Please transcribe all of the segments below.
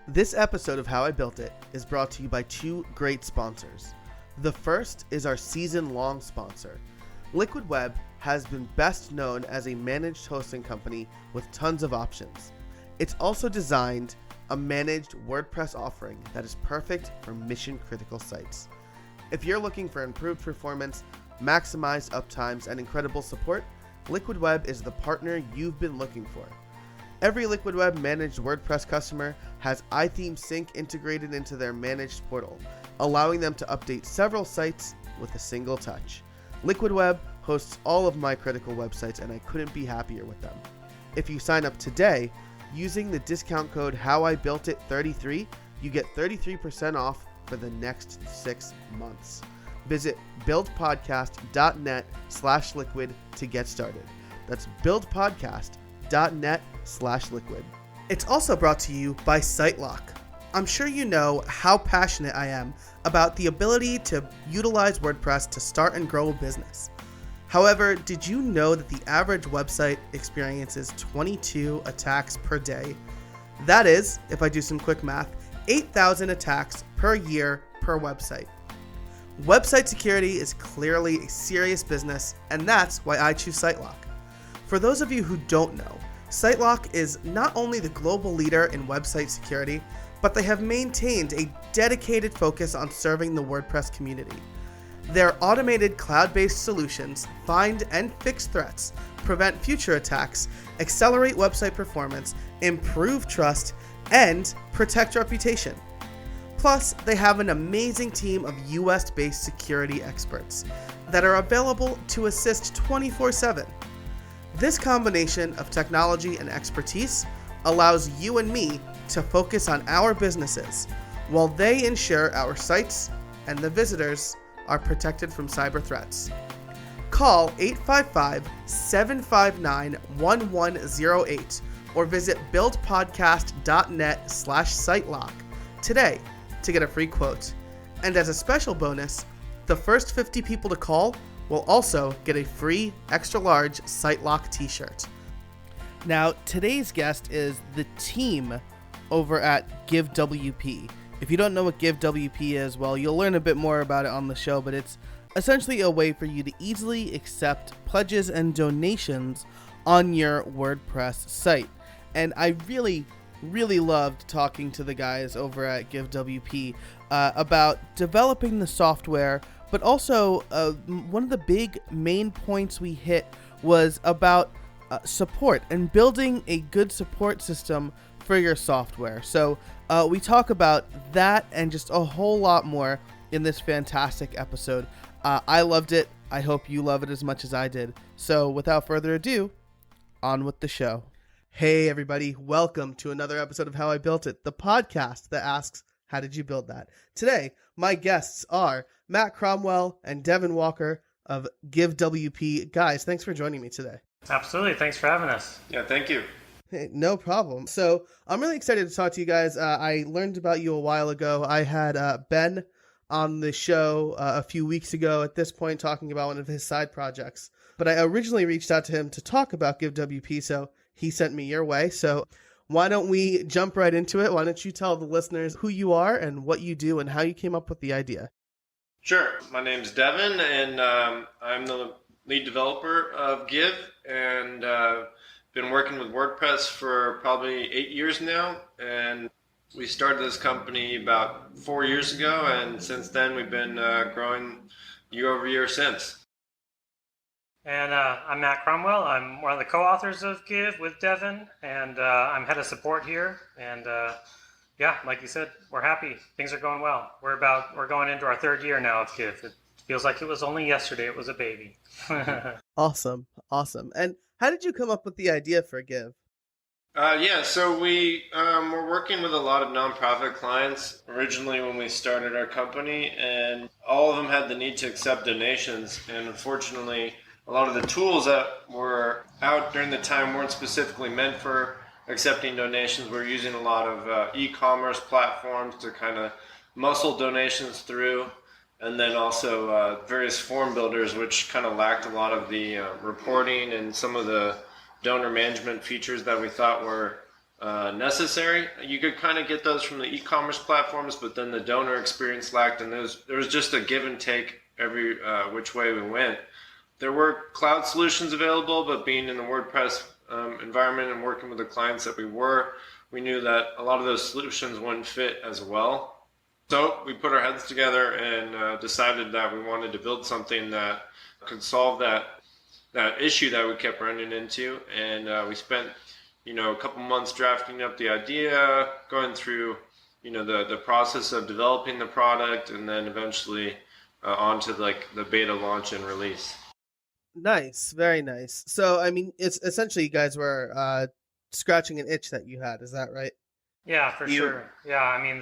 This episode of How I Built It is brought to you by two great sponsors. The first is our season-long sponsor. Liquid Web has been best known as a managed hosting company with tons of options. It's also designed a managed WordPress offering that is perfect for mission-critical sites. If you're looking for improved performance, maximized uptimes, and incredible support, Liquid Web is the partner you've been looking for. Every Liquid Web managed WordPress customer has iTheme Sync integrated into their managed portal, allowing them to update several sites with a single touch. Liquid Web hosts all of my critical websites, and I couldn't be happier with them. If you sign up today, using the discount code HowIBuiltIt33, you get 33% off for the next 6 months. Visit buildpodcast.net/liquid to get started. That's buildpodcast.net/liquid. It's also brought to you by SiteLock. I'm sure you know how passionate I am about the ability to utilize WordPress to start and grow a business. However, did you know that the average website experiences 22 attacks per day? That is, if I do some quick math, 8,000 attacks per year per website. Website security is clearly a serious business, and that's why I choose SiteLock. For those of you who don't know, SiteLock is not only the global leader in website security, but they have maintained a dedicated focus on serving the WordPress community. Their automated cloud-based solutions find and fix threats, prevent future attacks, accelerate website performance, improve trust, and protect reputation. Plus, they have an amazing team of US-based security experts that are available to assist 24/7. This combination of technology and expertise allows you and me to focus on our businesses, while they ensure our sites and the visitors are protected from cyber threats. Call 855-759-1108 or visit buildpodcast.net/sitelock today to get a free quote. And as a special bonus, the first 50 people to call will also get a free extra large SiteLock t-shirt. Now, today's guest is the team over at GiveWP. If you don't know what GiveWP is, well, you'll learn a bit more about it on the show, but it's essentially a way for you to easily accept pledges and donations on your WordPress site. And I really loved talking to the guys over at GiveWP about developing the software, but also one of the big main points we hit was about support and building a good support system for your software. So we talk about that and just a whole lot more in this fantastic episode. I loved it. I hope you love it as much as I did. So without further ado, on with the show. Hey everybody, welcome to another episode of How I Built It, the podcast that asks, how did you build that? Today, my guests are Matt Cromwell and Devin Walker of GiveWP. Guys, thanks for joining me today. Absolutely. Thanks for having us. Yeah, thank you. Hey, no problem. So I'm really excited to talk to you guys. I learned about you a while ago. I had Ben on the show a few weeks ago at this point talking about one of his side projects. But I originally reached out to him to talk about GiveWP, so he sent me your way. So why don't we jump right into it? Why don't you tell the listeners who you are and what you do and how you came up with the idea? Sure. My name's Devin, and I'm the lead developer of Give, and been working with WordPress for probably 8 years now. And we started this company about 4 years ago, and since then we've been growing year over year since. And I'm Matt Cromwell. I'm one of the co-authors of Give with Devin, and I'm head of support here. And yeah, like you said, we're happy. Things are going well. We're going into our 3rd year now of Give. It feels like it was only yesterday it was a baby. Awesome. And how did you come up with the idea for Give? So we were working with a lot of nonprofit clients originally when we started our company, and all of them had the need to accept donations. And unfortunately, a lot of the tools that were out during the time weren't specifically meant for accepting donations. We're using a lot of e-commerce platforms to kind of muscle donations through, and then also various form builders, which kind of lacked a lot of the reporting and some of the donor management features that we thought were necessary. You could kind of get those from the e-commerce platforms, but then the donor experience lacked, and there was just a give and take every which way we went. There were cloud solutions available, but being in the WordPress environment and working with the clients that we knew that a lot of those solutions wouldn't fit as well. So we put our heads together and decided that we wanted to build something that could solve that issue that we kept running into. And we spent, a couple months drafting up the idea, going through, the process of developing the product, and then eventually onto like the beta launch and release. Nice, very nice. So, I mean, it's essentially you guys were scratching an itch that you had. Is that right? Yeah, for sure. Yeah, I mean,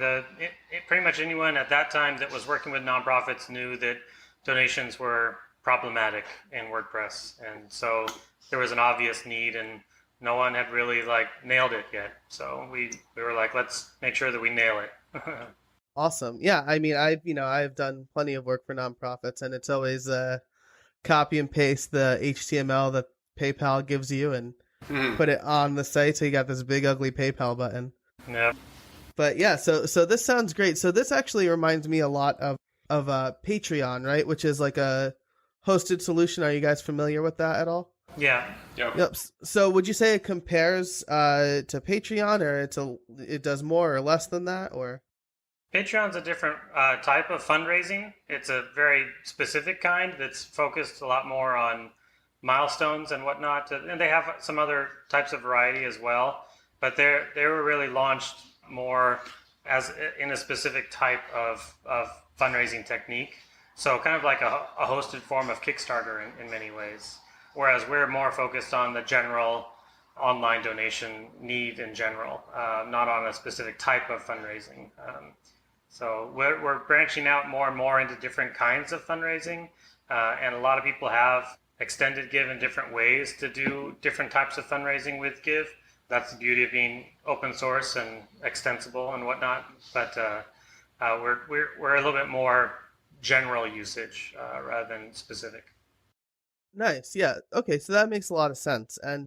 pretty much anyone at that time that was working with nonprofits knew that donations were problematic in WordPress, and so there was an obvious need, and no one had really nailed it yet. So we were like, let's make sure that we nail it. Awesome. Yeah, I mean, I've done plenty of work for nonprofits, and it's always copy and paste the HTML that PayPal gives you and put it on the site, so you got this big ugly PayPal button. Yeah. But yeah, so this sounds great. So this actually reminds me a lot of Patreon, right? Which is like a hosted solution. Are you guys familiar with that at all? Yeah. Yep. So would you say it compares to Patreon, or it does more or less than that, or? Patreon's a different type of fundraising. It's a very specific kind that's focused a lot more on milestones and whatnot. And they have some other types of variety as well. But they were really launched more as in a specific type of fundraising technique. So kind of like a hosted form of Kickstarter in many ways. Whereas we're more focused on the general online donation need in general, not on a specific type of fundraising. So we're branching out more and more into different kinds of fundraising. And a lot of people have extended Give in different ways to do different types of fundraising with Give. That's the beauty of being open source and extensible and whatnot. But we're a little bit more general usage rather than specific. Nice. Yeah. Okay. So that makes a lot of sense. And,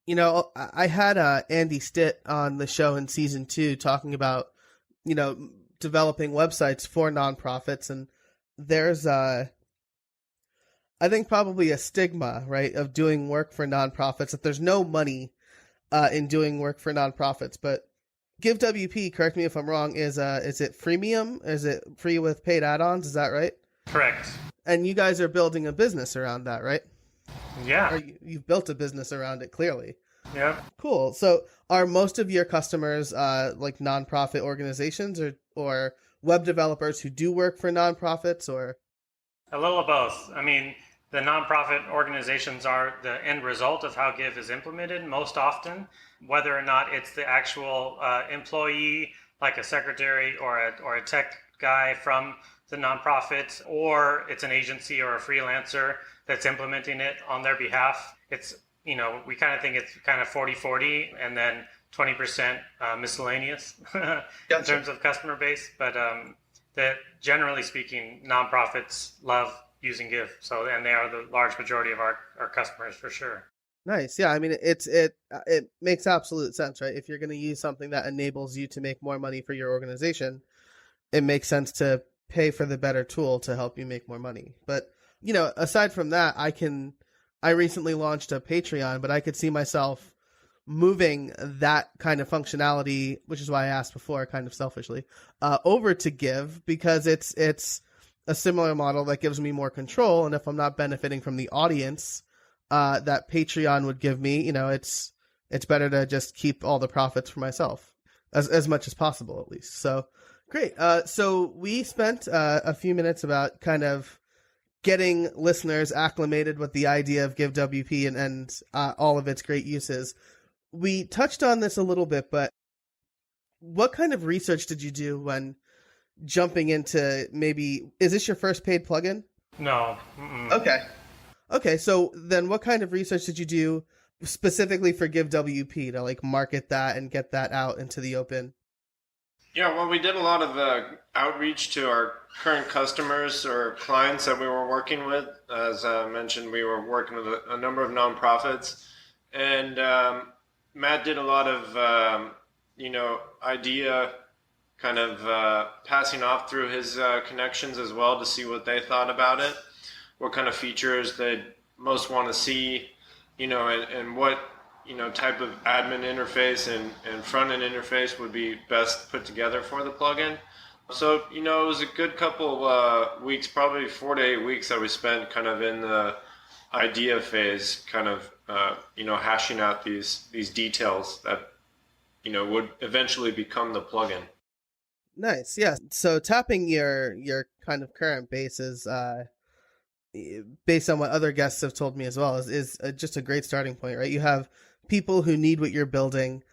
I had Andy Stitt on the show in season 2 talking about, developing websites for nonprofits. And there's, I think probably a stigma, right, of doing work for nonprofits, that there's no money in doing work for nonprofits. But GiveWP, correct me if I'm wrong, is it freemium? Is it free with paid add-ons? Is that right? Correct. And you guys are building a business around that, right? Yeah. Or you've built a business around it, clearly. Yeah. Cool. So are most of your customers like nonprofit organizations or web developers who do work for nonprofits, or? A little of both. I mean, the nonprofit organizations are the end result of how Give is implemented most often, whether or not it's the actual employee, like a secretary or a tech guy from the nonprofit, or it's an agency or a freelancer that's implementing it on their behalf. It's, we kind of think it's kind of 40-40 and then 20% miscellaneous in terms of customer base. But that generally speaking, nonprofits love using Give. So, and they are the large majority of our customers for sure. Nice. Yeah. I mean, it makes absolute sense, right? If you're going to use something that enables you to make more money for your organization, it makes sense to pay for the better tool to help you make more money. But, aside from that, I recently launched a Patreon, but I could see myself moving that kind of functionality, which is why I asked before, kind of selfishly, over to Give, because it's a similar model that gives me more control. And if I'm not benefiting from the audience that Patreon would give me, it's better to just keep all the profits for myself as much as possible, at least. So great. So we spent a few minutes about kind of getting listeners acclimated with the idea of GiveWP and all of its great uses. We touched on this a little bit, but what kind of research did you do when jumping into is this your first paid plugin? No. Mm-mm. Okay. So then what kind of research did you do specifically for GiveWP to market that and get that out into the open? Yeah, well, we did a lot of outreach to our current customers or clients that we were working with. As I mentioned, we were working with a number of nonprofits. And Matt did a lot of, idea kind of passing off through his connections as well to see what they thought about it, what kind of features they'd most want to see, and what, type of admin interface and front-end interface would be best put together for the plugin. So, it was a good couple weeks, probably 4 to 8 weeks that we spent kind of in the idea phase, kind of, hashing out these details that, would eventually become the plugin. Nice. Yeah. So tapping your kind of current bases, based on what other guests have told me as well, is just a great starting point, right? You have people who need what you're building,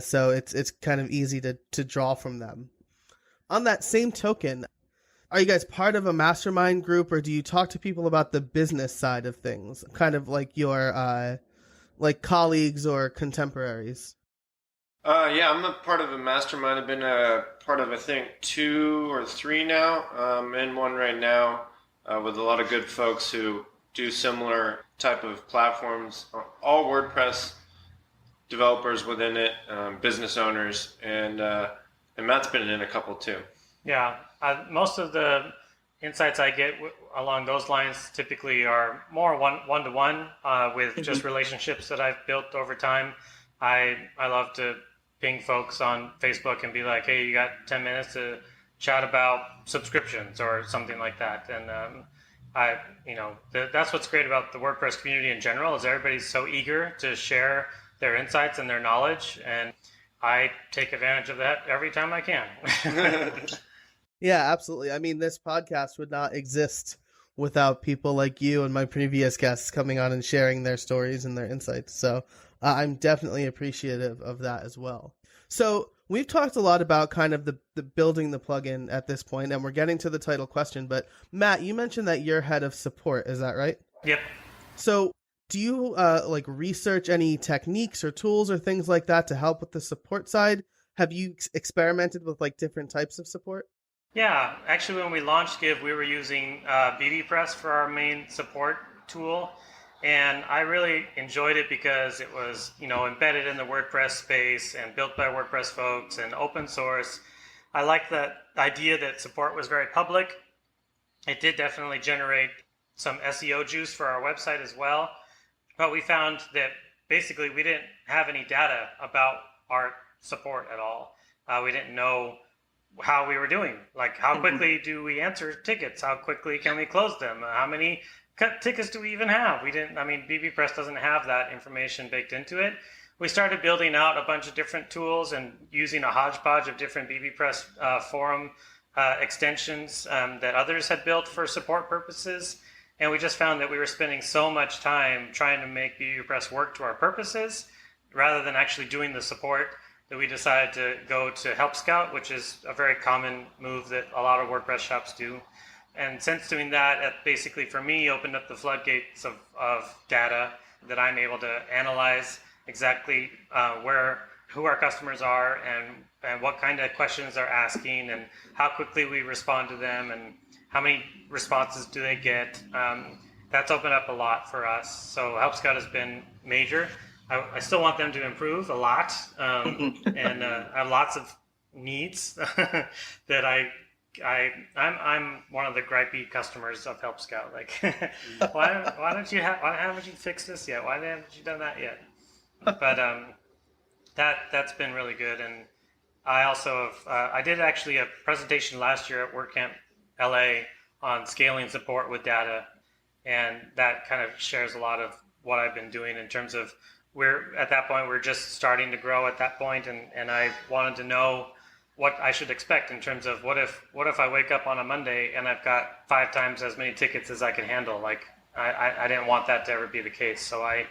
so it's kind of easy to draw from them. On that same token, are you guys part of a mastermind group, or do you talk to people about the business side of things, kind of like your like colleagues or contemporaries? Yeah, I'm a part of a mastermind. I've been a part of, I think, 2 or 3 now. I'm in one right now with a lot of good folks who do similar type of platforms. All WordPress developers within it, business owners, and Matt's been in a couple too. Yeah, most of the insights I get along those lines typically are more one-to-one with just relationships that I've built over time. I love to ping folks on Facebook and be like, hey, you got 10 minutes to chat about subscriptions or something like that. And that's what's great about the WordPress community in general, is everybody's so eager to share their insights and their knowledge, and I take advantage of that every time I can. Yeah, absolutely. I mean, this podcast would not exist without people like you and my previous guests coming on and sharing their stories and their insights. So I'm definitely appreciative of that as well. So we've talked a lot about kind of the building the plugin at this point, and we're getting to the title question. But Matt, you mentioned that you're head of support. Is that right? Yep. So do you research any techniques or tools or things like that to help with the support side? Have you experimented with different types of support? Yeah, actually, when we launched Give, we were using BBPress for our main support tool, and I really enjoyed it because it was, embedded in the WordPress space and built by WordPress folks and open source. I liked the idea that support was very public. It did definitely generate some SEO juice for our website as well, but we found that basically we didn't have any data about our support at all. We didn't know how we were doing. Like, how quickly do we answer tickets? How quickly can we close them? How many tickets do we even have? BBPress doesn't have that information baked into it. We started building out a bunch of different tools and using a hodgepodge of different BBPress forum extensions that others had built for support purposes. And we just found that we were spending so much time trying to make BBPress work to our purposes rather than actually doing the support, that we decided to go to Help Scout, which is a very common move that a lot of WordPress shops do. And since doing that, it basically for me opened up the floodgates of data that I'm able to analyze exactly who our customers are and what kind of questions they're asking and how quickly we respond to them and how many responses do they get. That's opened up a lot for us. So Help Scout has been major. I still want them to improve a lot, and I have lots of needs that I'm one of the gripey customers of Help Scout. Like, why haven't you fixed this yet? Why haven't you done that yet? But that's been really good. And I also have I did actually a presentation last year at WordCamp LA on scaling support with data, and that kind of shares a lot of what I've been doing in terms of we're just starting to grow at that point, and I wanted to know what I should expect in terms of what if I wake up on a Monday and I've got 5 times as many tickets as I can handle. Like, I didn't want that to ever be the case, so I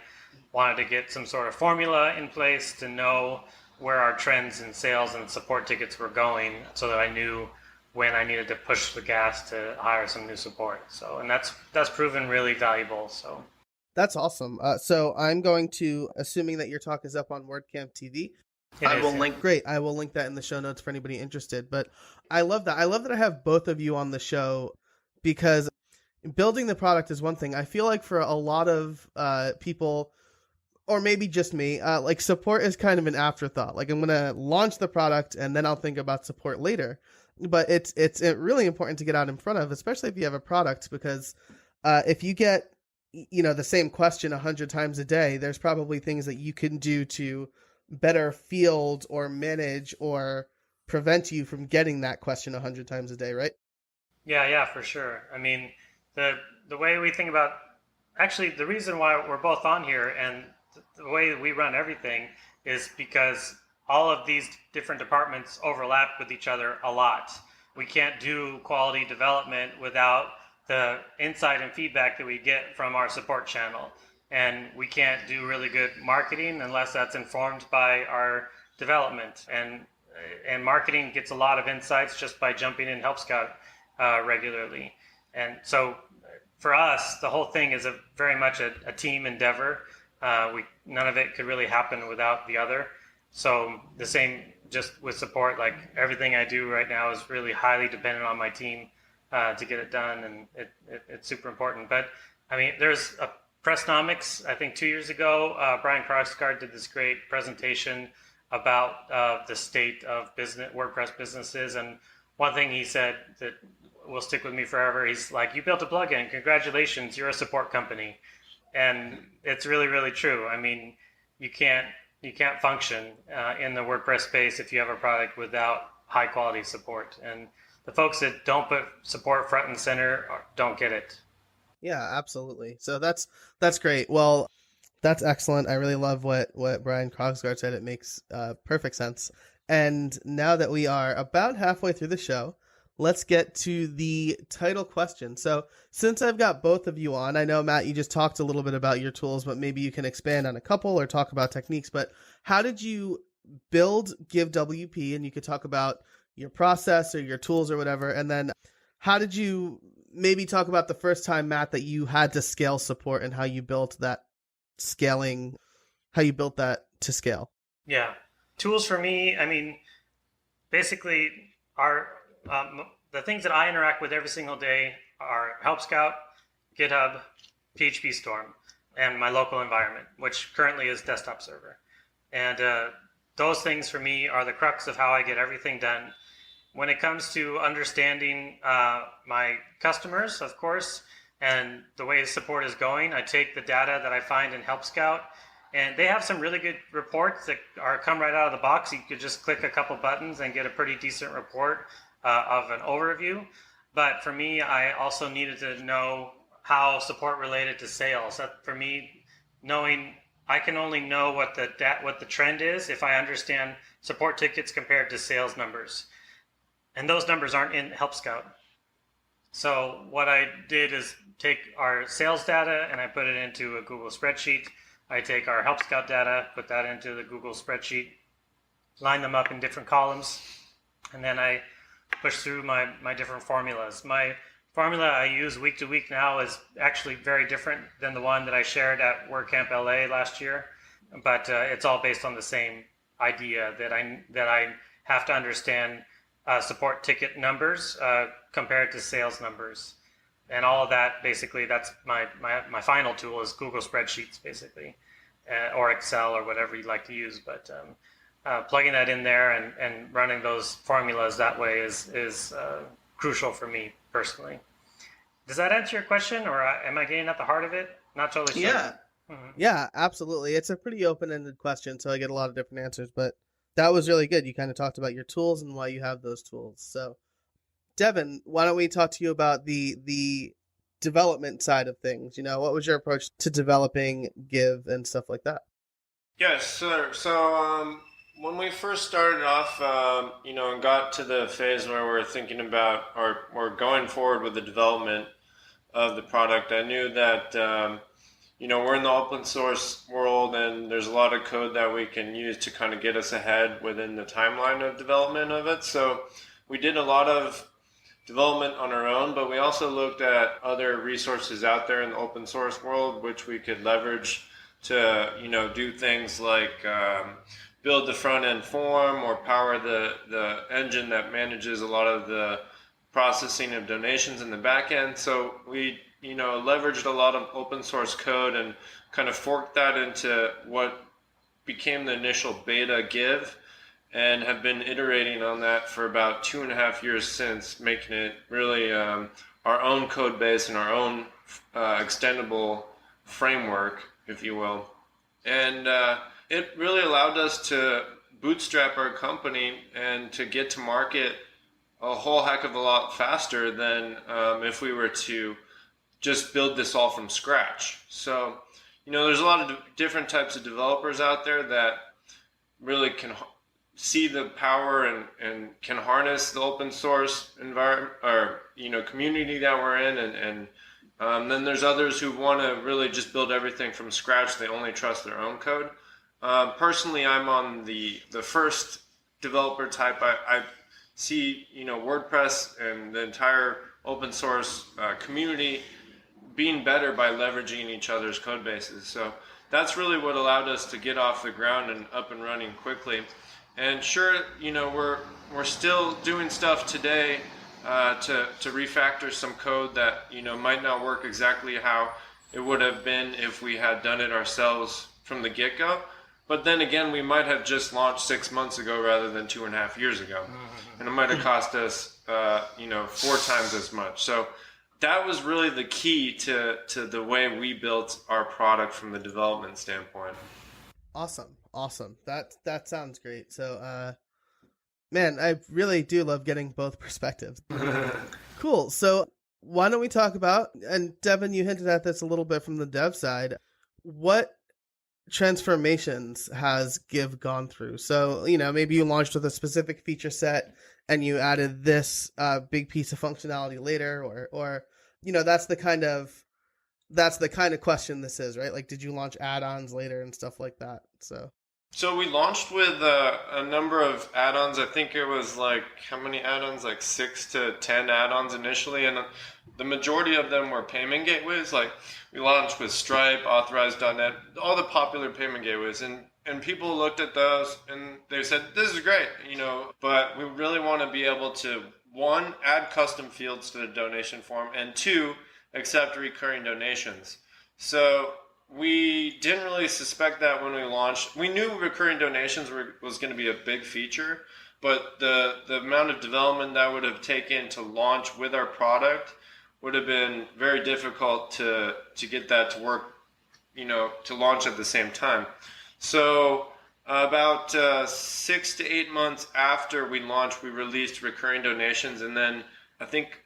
wanted to get some sort of formula in place to know where our trends in sales and support tickets were going, so that I knew when I needed to push the gas to hire some new support. So, and that's proven really valuable. So that's awesome. So I'm going to, assuming that your talk is up on WordCamp TV, I will link that in the show notes for anybody interested. But I love that. I love that I have both of you on the show, because building the product is one thing. I feel like for a lot of people, or maybe just me, like support is kind of an afterthought. Like I'm going to launch the product and then I'll think about support later. But it's really important to get out in front of, especially if you have a product, because if you get, the same question 100 times a day, there's probably things that you can do to better field or manage or prevent you from getting that question 100 times a day, right? Yeah, for sure. I mean, the way we think about, actually, the reason why we're both on here and the way we run everything is because all of these different departments overlap with each other a lot. We can't do quality development without the insight and feedback that we get from our support channel. And we can't do really good marketing unless that's informed by our development. And marketing gets a lot of insights just by jumping in Help Scout regularly. And so for us, the whole thing is very much a team endeavor. None of it could really happen without the other. So the same just with support, like everything I do right now is really highly dependent on my team to get it done, and it's super important. But I mean, there's a Pressnomics, I think 2 years ago, Brian Krogsgaard did this great presentation about the state of WordPress businesses. And one thing he said that will stick with me forever, he's like, you built a plugin, congratulations, you're a support company. And it's really, really true. I mean, you can't function in the WordPress space if you have a product without high quality support. And the folks that don't put support front and center don't get it. Yeah, absolutely. So that's great. Well, that's excellent. I really love what Brian Krogsgaard said. It makes perfect sense. And now that we are about halfway through the show, let's get to the title question. So since I've got both of you on, I know, Matt, you just talked a little bit about your tools, but maybe you can expand on a couple or talk about techniques. But how did you build GiveWP? And you could talk about your process or your tools or whatever. And then how did you maybe talk about the first time, Matt, that you had to scale support and how you built that to scale? Yeah. Tools for me, I mean, basically are the things that I interact with every single day are Help Scout, GitHub, PHP Storm, and my local environment, which currently is desktop server. And those things for me are the crux of how I get everything done. When it comes to understanding my customers, of course, and the way support is going, I take the data that I find in Help Scout, and they have some really good reports that come right out of the box. You could just click a couple buttons and get a pretty decent report of an overview. But for me, I also needed to know how support related to sales. That for me, I can only know what the trend is if I understand support tickets compared to sales numbers. And those numbers aren't in Help Scout. So what I did is take our sales data and I put it into a Google spreadsheet. I take our Help Scout data, put that into the Google spreadsheet, line them up in different columns, and then I push through my different formulas. My formula I use week to week now is actually very different than the one that I shared at WordCamp LA last year, but it's all based on the same idea that I have to understand support ticket numbers compared to sales numbers. And all of that, basically, that's my final tool is Google Spreadsheets, basically, or Excel or whatever you'd like to use. But plugging that in there and running those formulas that way is crucial for me personally. Does that answer your question, or am I getting at the heart of it? Not totally sure. Yeah. Mm-hmm. Yeah, absolutely. It's a pretty open-ended question, so I get a lot of different answers, but that was really good. You kind of talked about your tools and why you have those tools. So, Devin, why don't we talk to you about the development side of things? What was your approach to developing Give and stuff like that? Yes, sir. So when we first started off, and got to the phase where we're thinking about or we're going forward with the development of the product, I knew that we're in the open source world and there's a lot of code that we can use to kind of get us ahead within the timeline of development of it. So we did a lot of development on our own, but we also looked at other resources out there in the open source world which we could leverage to do things like build the front end form or power the engine that manages a lot of the processing of donations in the back end. So we leveraged a lot of open source code and kind of forked that into what became the initial beta Give, and have been iterating on that for about 2.5 years since, making it really our own code base and our own extendable framework, if you will. And it really allowed us to bootstrap our company and to get to market a whole heck of a lot faster than if we were to just build this all from scratch. So, there's a lot of different types of developers out there that really can see the power and can harness the open source environment or community that we're in, and then there's others who want to really just build everything from scratch. They only trust their own code. Personally, I'm on the first developer type. I see WordPress and the entire open source community being better by leveraging each other's code bases. So that's really what allowed us to get off the ground and up and running quickly. And sure, we're still doing stuff today to refactor some code that might not work exactly how it would have been if we had done it ourselves from the get-go. But then again, we might have just launched 6 months ago rather than 2.5 years ago, and it might have cost us 4 times as much. So that was really the key to the way we built our product from the development standpoint. Awesome. That sounds great. So, man, I really do love getting both perspectives. Cool. So why don't we talk about, and Devin, you hinted at this a little bit from the dev side, what transformations has Give gone through? So, maybe you launched with a specific feature set and you added this big piece of functionality later, or that's the kind of question this is, right? Like, did you launch add-ons later and stuff like that? So we launched with a number of add-ons. I think it was like, how many add-ons? Like 6 to 10 add-ons initially, and the majority of them were payment gateways. Like, we launched with Stripe, Authorize.net, all the popular payment gateways, and people looked at those and they said, this is great, but we really want to be able to, 1, add custom fields to the donation form, and 2, accept recurring donations. So we didn't really suspect that when we launched. We knew recurring donations was going to be a big feature, but the amount of development that would have taken to launch with our product would have been very difficult to get that to work, to launch at the same time. So about 6 to 8 months after we launched, we released recurring donations, and then I think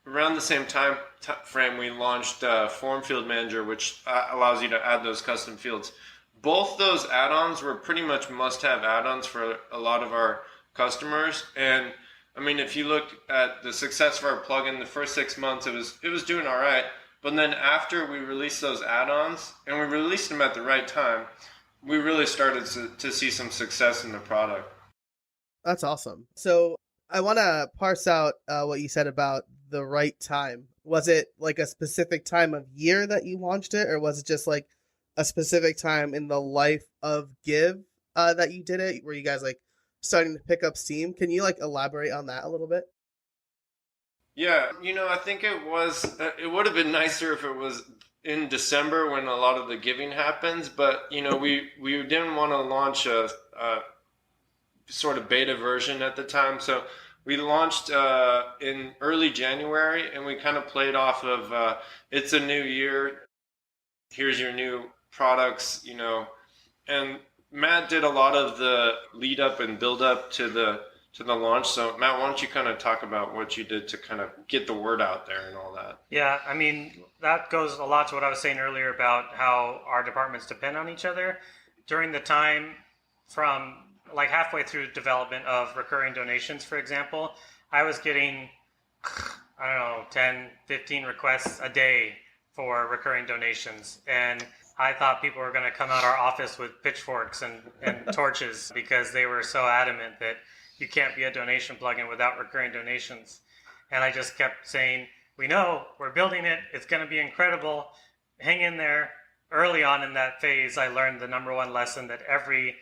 around the same time frame, we launched Form Field Manager, which allows you to add those custom fields. Both those add-ons were pretty much must-have add-ons for a lot of our customers. And I mean, if you look at the success of our plugin, the first 6 months, it was doing all right. But then after we released those add-ons, and we released them at the right time, we really started to see some success in the product. That's awesome. So I want to parse out what you said about the right time. Was it like a specific time of year that you launched it, or was it just like a specific time in the life of Give that you did it? Were you guys like starting to pick up steam? Can you like elaborate on that a little bit? Yeah, I think it would have been nicer if it was in December when a lot of the giving happens, but we didn't want to launch a sort of beta version at the time, so we launched in early January, and we kind of played off of it's a new year, here's your new products, and Matt did a lot of the lead up and build up to the launch. So Matt, why don't you kind of talk about what you did to kind of get the word out there and all that? Yeah, I mean, that goes a lot to what I was saying earlier about how our departments depend on each other. During the time from like halfway through development of recurring donations, for example, I was getting, 10, 15 requests a day for recurring donations. And I thought people were going to come out our office with pitchforks and torches because they were so adamant that you can't be a donation plugin without recurring donations. And I just kept saying, we know, we're building it, it's going to be incredible, hang in there. Early on in that phase, I learned the number one lesson that every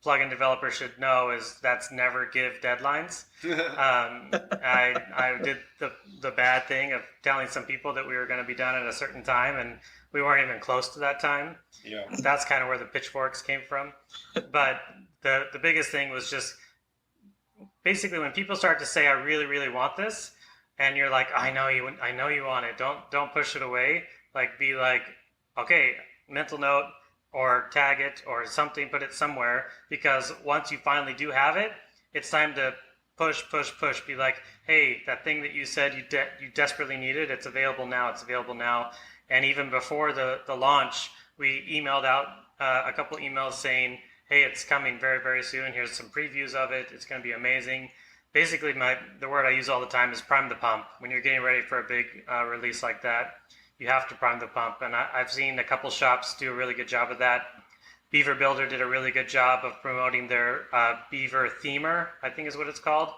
plugin developers should know is that's never give deadlines. I did the bad thing of telling some people that we were going to be done at a certain time, and we weren't even close to that time. Yeah. That's kind of where the pitchforks came from. But the biggest thing was just basically when people start to say, I really, really want this, and you're like, I know you want it. Don't push it away. Like, be like, okay, mental note, or tag it or something, put it somewhere, because once you finally do have it, it's time to push. Be like, hey, that thing that you said you desperately needed, it's available now. And even before the launch, we emailed out a couple emails saying, hey, it's coming very, very soon. Here's some previews of it. It's going to be amazing. Basically, the word I use all the time is prime the pump. When you're getting ready for a big release like that, you have to prime the pump. And I've seen a couple shops do a really good job of that. Beaver Builder did a really good job of promoting their Beaver Themer, I think is what it's called.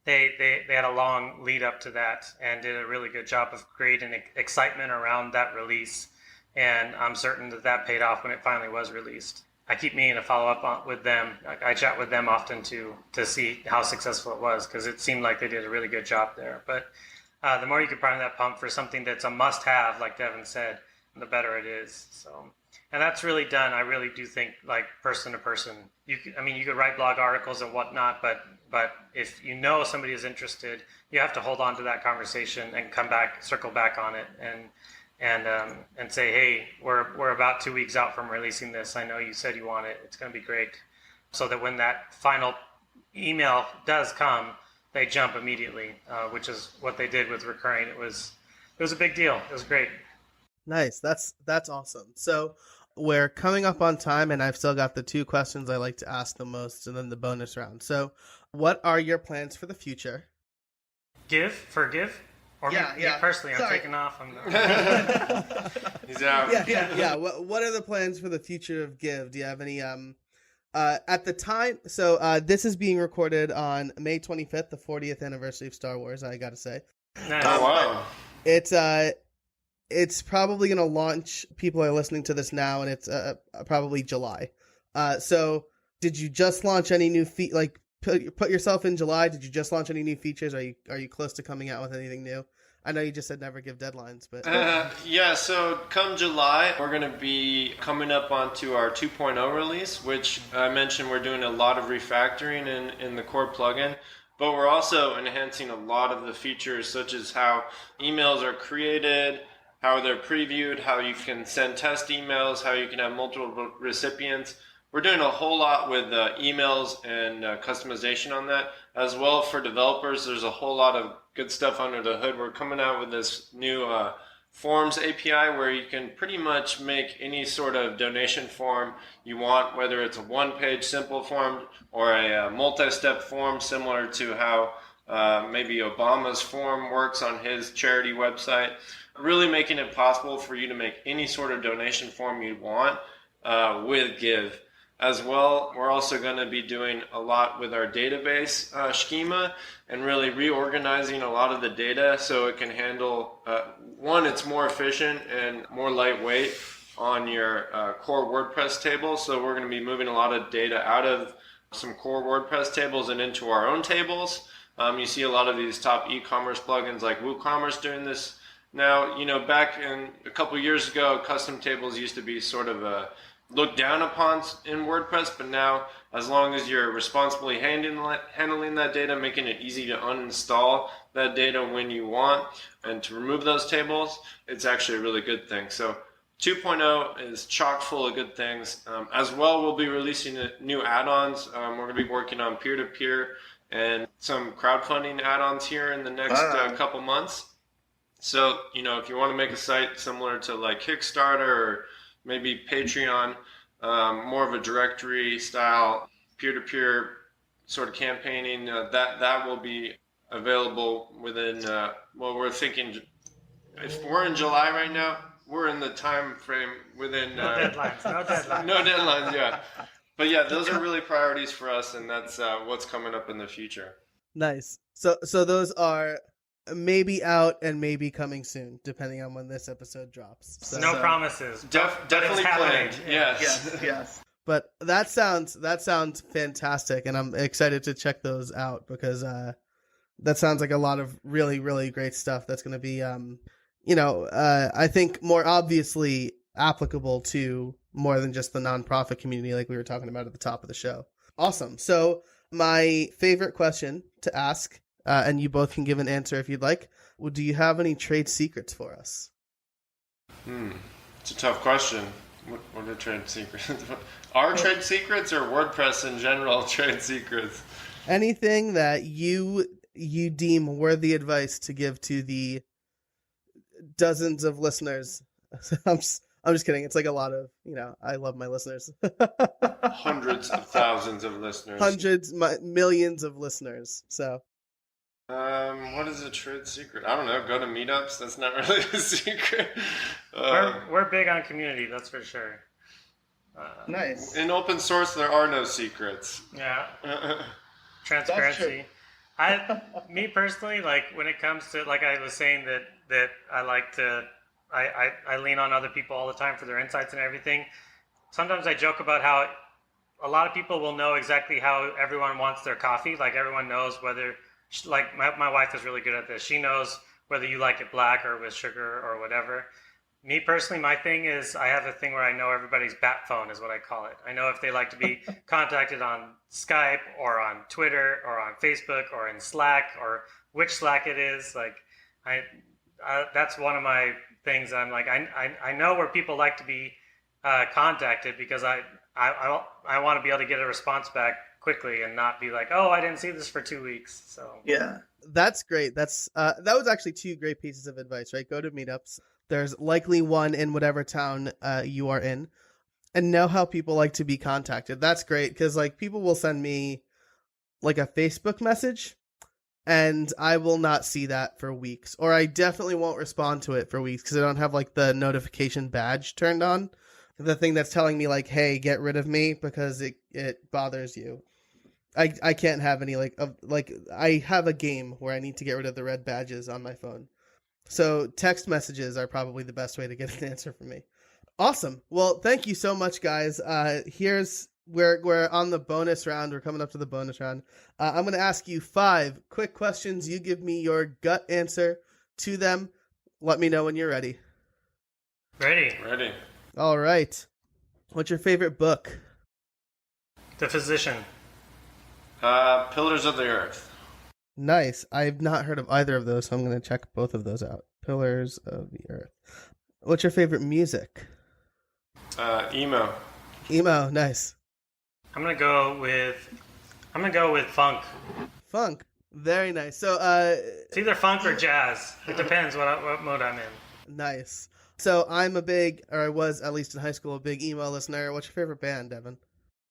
They had a long lead up to that and did a really good job of creating excitement around that release. And I'm certain that paid off when it finally was released. I keep meaning to follow up with them. I chat with them often to see how successful it was, because it seemed like they did a really good job there. But the more you can prime that pump for something that's a must-have, like Devin said, the better it is. So, and that's really done. I really do think, like, person to person. You could write blog articles and whatnot, but if you know somebody is interested, you have to hold on to that conversation and circle back on it, and say, hey, we're about 2 weeks out from releasing this. I know you said you want it. It's going to be great. So that when that final email does come, they jump immediately, which is what they did with Recurring. It was a big deal. It was great. Nice. That's awesome. So we're coming up on time, and I've still got the 2 questions I like to ask the most, and then the bonus round. So what are your plans for the future? Forgive? Or me personally, I'm taking off. He's out. Yeah. What are the plans for the future of Give? Do you have any at the time? So this is being recorded on May 25th, the 40th anniversary of Star Wars, I gotta say. Nice. Oh, wow. It's probably going to launch. People are listening to this now, and it's probably July. So did you just launch any new put yourself in July? Did you just launch any new features? Are you close to coming out with anything new? I know you just said never give deadlines, but yeah. So come July, we're going to be coming up onto our 2.0 release, which I mentioned we're doing a lot of refactoring in the core plugin. But we're also enhancing a lot of the features, such as how emails are created, how they're previewed, how you can send test emails, how you can have multiple recipients. We're doing a whole lot with emails and customization on that. As well, for developers, there's a whole lot of good stuff under the hood. We're coming out with this new Forms API where you can pretty much make any sort of donation form you want, whether it's a one-page simple form or a multi-step form similar to how maybe Obama's form works on his charity website. Really making it possible for you to make any sort of donation form you want with Give. As well, we're also going to be doing a lot with our database schema and really reorganizing a lot of the data so it can handle, one, it's more efficient and more lightweight on your core WordPress tables. So we're going to be moving a lot of data out of some core WordPress tables and into our own tables. You see a lot of these top e-commerce plugins like WooCommerce doing this now. Back in a couple years ago, custom tables used to be sort of looked down upon in WordPress, but now, as long as you're responsibly handling that data, making it easy to uninstall that data when you want and to remove those tables, it's actually a really good thing. So 2.0 is chock full of good things. As well, we'll be releasing new add-ons. We're going to be working on peer-to-peer and some crowdfunding add-ons here in the next couple months. So, if you want to make a site similar to like Kickstarter or maybe Patreon, more of a directory style, peer-to-peer sort of campaigning, that will be available within, we're thinking, if we're in July right now, we're in the time frame within... No deadlines, No deadlines, yeah. But yeah, those are really priorities for us, and that's what's coming up in the future. Nice. So those are maybe out and maybe coming soon, depending on when this episode drops. So, no promises. Definitely planned. Yes. Yes. But that sounds fantastic, and I'm excited to check those out because that sounds like a lot of really, really great stuff that's going to be, I think more obviously applicable to more than just the nonprofit community like we were talking about at the top of the show. Awesome. So my favorite question to ask, and you both can give an answer if you'd like, do you have any trade secrets for us? It's a tough question. What are trade secrets? Are trade secrets or WordPress in general trade secrets? Anything that you deem worthy advice to give to the dozens of listeners. I'm just kidding. It's like a lot of, I love my listeners. Hundreds of thousands of listeners. Millions of listeners. So. What is a trade secret? I don't know. Go to meetups. That's not really a secret. We're big on community, that's for sure. Nice. In open source, there are no secrets. Yeah. Transparency. Me personally, like when it comes to, like I was saying that I like to, I lean on other people all the time for their insights and everything. Sometimes I joke about how a lot of people will know exactly how everyone wants their coffee. Like everyone knows whether, like my wife is really good at this. She knows whether you like it black or with sugar or whatever. Me personally, my thing is I have a thing where I know everybody's bat phone is what I call it. I know if they like to be contacted on Skype or on Twitter or on Facebook or in Slack or which Slack it is. Like that's one of my things. I'm like, I know where people like to be contacted because I want to be able to get a response back quickly and not be like, oh, I didn't see this for 2 weeks. So yeah, that's great. That was actually two great pieces of advice, right? Go to meetups. There's likely one in whatever town you are in, and know how people like to be contacted. That's great because like people will send me like a Facebook message, and I will not see that for weeks, or I definitely won't respond to it for weeks because I don't have like the notification badge turned on, the thing that's telling me like, hey, get rid of me because it bothers you. I can't have any like I have a game where I need to get rid of the red badges on my phone. So text messages are probably the best way to get an answer from me. Awesome. Well, thank you so much, guys. We're on the bonus round. We're coming up to the bonus round. I'm going to ask you 5 quick questions. You give me your gut answer to them. Let me know when you're ready. Ready. All right. What's your favorite book? The Physician. Pillars of the Earth. Nice. I've not heard of either of those, so I'm going to check both of those out. Pillars of the Earth. What's your favorite music? Emo. Emo, nice. I'm gonna go with funk. Funk, very nice. So, it's either funk or jazz. It depends what mode I'm in. Nice. So I was at least in high school a big emo listener. What's your favorite band, Devin?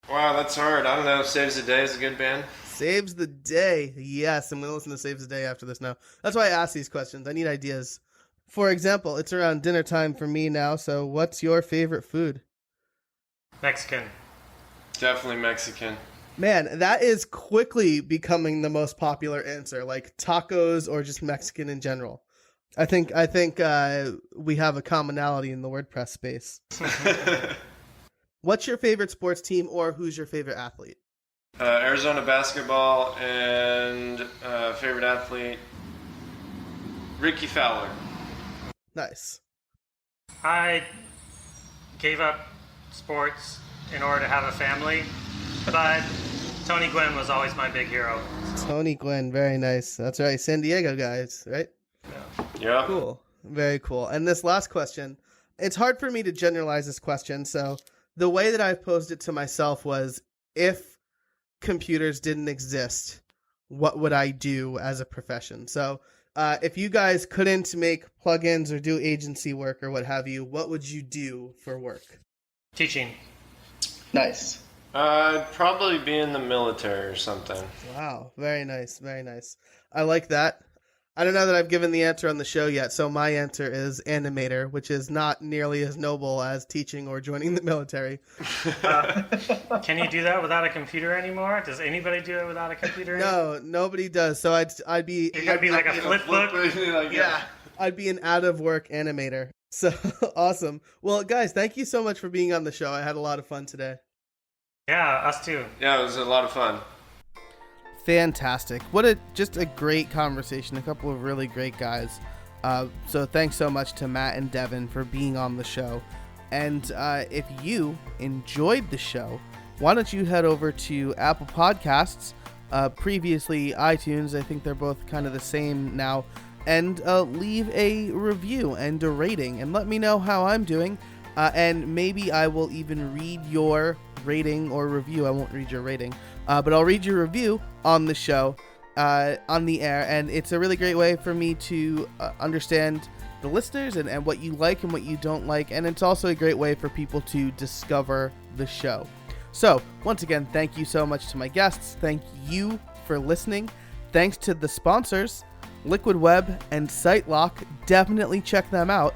Wow, that's hard. I don't know. Saves the Day is a good band. Saves the Day. Yes, I'm going to listen to Saves the Day after this now. That's why I ask these questions. I need ideas. For example, it's around dinner time for me now, so what's your favorite food? Mexican. Definitely Mexican. Man, that is quickly becoming the most popular answer, like tacos or just Mexican in general. I think we have a commonality in the WordPress space. What's your favorite sports team or who's your favorite athlete? Arizona basketball and favorite athlete, Ricky Fowler. Nice. I gave up sports in order to have a family, but Tony Gwynn was always my big hero. Tony Gwynn, very nice. That's right, San Diego guys, right? Yeah. Cool. Very cool. And this last question, it's hard for me to generalize this question, so the way that I've posed it to myself was, if computers didn't exist, what would I do as a profession? So if you guys couldn't make plugins or do agency work or what have you, what would you do for work? Teaching. Nice. I'd probably be in the military or something. Wow. Very nice. Very nice. I like that. I don't know that I've given the answer on the show yet, so my answer is animator, which is not nearly as noble as teaching or joining the military. Can you do that without a computer anymore? Does anybody do it without a computer anymore? No, nobody does. So I'd be... You're going to be like a flip book? Yeah. I'd be an out-of-work animator. So, awesome. Well, guys, thank you so much for being on the show. I had a lot of fun today. Yeah, us too. Yeah, it was a lot of fun. Fantastic. Just a great conversation. A couple of really great guys. So thanks so much to Matt and Devin for being on the show. And if you enjoyed the show, why don't you head over to Apple Podcasts, previously iTunes, I think they're both kind of the same now, and leave a review and a rating and let me know how I'm doing. And maybe I will even read your rating or review. I won't read your rating, but I'll read your review on the show, on the air. And it's a really great way for me to understand the listeners and what you like and what you don't like. And it's also a great way for people to discover the show. So once again, thank you so much to my guests. Thank you for listening. Thanks to the sponsors, Liquid Web and SiteLock. Definitely check them out.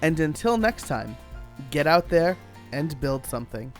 And until next time, get out there and build something.